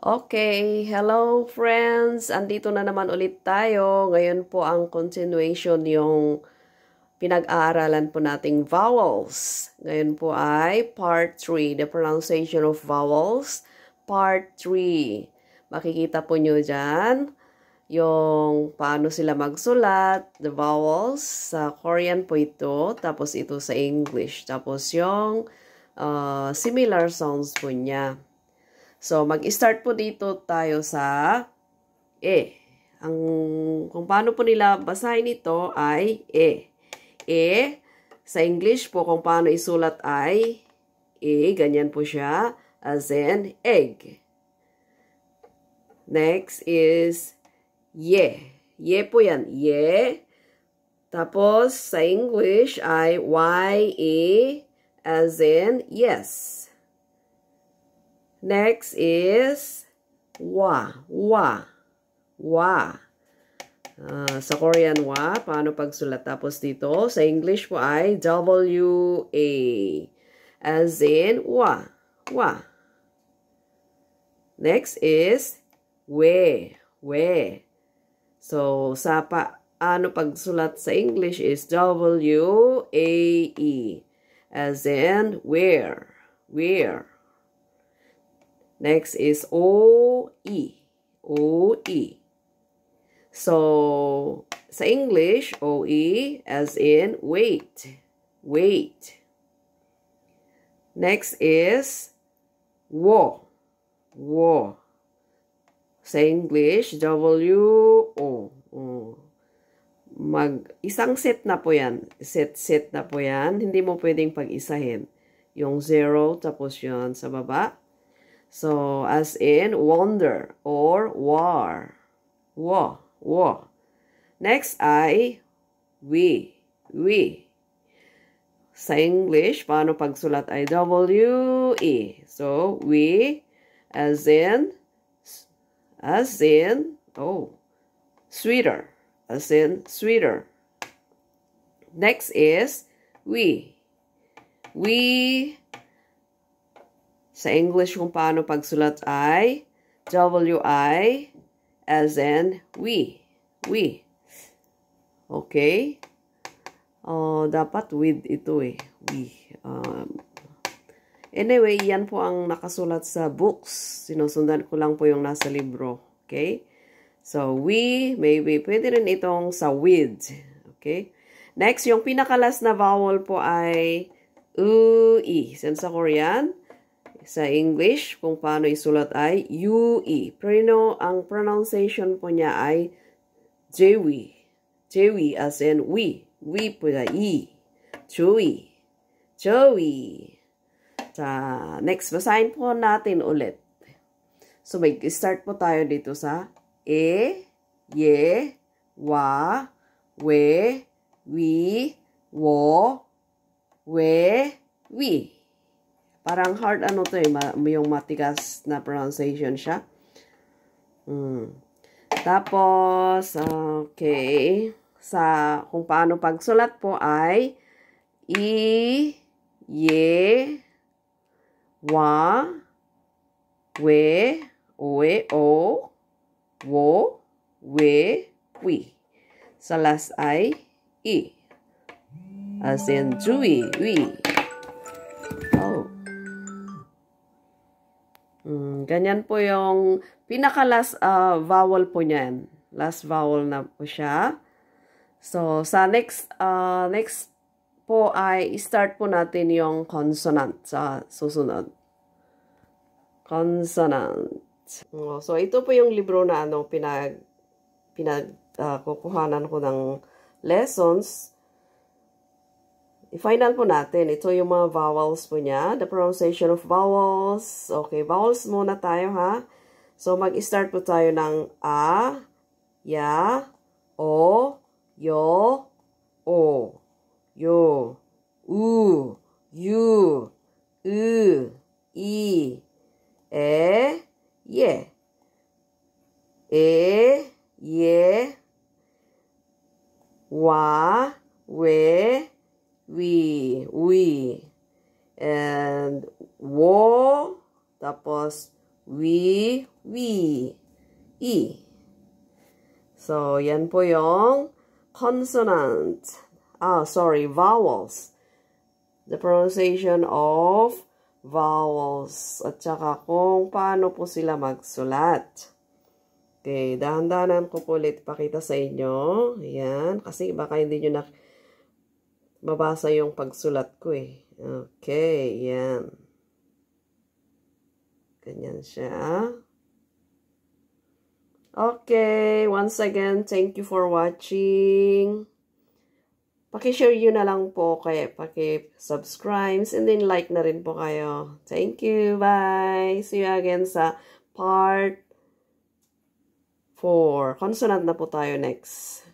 Okay, hello friends! Andito na naman ulit tayo. Ngayon po ang continuation yung pinag-aaralan po nating vowels. Ngayon po ay part 3, the pronunciation of vowels, part 3. Makikita po nyo dyan yung paano sila magsulat, the vowels. Sa Korean po ito, tapos ito sa English. Tapos yung similar sounds po niya. So, mag-start po dito tayo sa E. Kung paano po nila basahin ito ay E. E, sa English po kung paano isulat ay E, ganyan po siya, as in egg. Next is Ye. Ye po yan, Ye. Tapos, sa English ay Y-E, as in yes. Next is wa. Sa Korean, wa. Paano pagsulat? Tapos dito, sa English po ay W-A. As in, wa. Next is we. So, sa paano pagsulat sa English is W-A-E. As in, where. Next is O-E. So, sa English, O-E as in wait. Next is wo. Sa English, W-O. Isang set na po yan. Set na po yan. Hindi mo pwedeng pag-isahin. Yung 0, tapos yun sa baba. So, as in, wonder or war. Next ay, we. Sa English, paano pagsulat ay W-E. So, we, as in, sweeter. As in, sweeter. Next is, we. Sa English, kung paano pagsulat ay W-I as in we. Okay? Dapat with ito eh. We. Anyway, yan po ang nakasulat sa books. Sinusundan ko lang po yung nasa libro. Okay? So, we, maybe pwede rin itong sa with. Okay? Next, yung pinakalas na vowel po ay U-E. Sa Korean, sa English, kung paano isulat ay U-E. Pero ang pronunciation po niya ay Jewi. As in we. We po na E. Joey. Next, basahin po natin ulit. So, mag-start po tayo dito sa E, Ye, Wa, We, Wi, Wo, We, Wi. Parang hard to eh, yung matigas na pronunciation siya. Tapos, okay, kung paano pagsulat po ay I, Ye, Wa, We, Oe, O, Wo, We, Wi. Sa last ay I. As in, Jui, Wi. Ganyan po yung pinaka-last vowel po niyan. Last vowel na po siya. So, sa next po ay start po natin yung consonant sa susunod. Consonant. So, ito po yung libro na kukuhanan ko ng lessons. I-final po natin. Ito yung mga vowels po niya. The pronunciation of vowels. Okay, vowels muna tayo ha. So, mag-start po tayo ng A, Ya, O, Yo, O, Yo, U, Yu, U, I, E, Ye. E, Ye, Wa, We, we, and wo, tapos we, e. So, yan po yung consonant. Vowels. The pronunciation of vowels. At saka kung paano po sila magsulat. Okay, dahan-dahanan ko po ulit pakita sa inyo. Ayan, kasi baka hindi nyo na mabasa yung pagsulat ko eh. Okay, yan. Ganyan siya. Okay, once again, thank you for watching. Paki-share nyo na lang po kaya paki-subscribe and then like na rin po kayo. Thank you. Bye. See you again sa part 4. Consonant na po tayo next.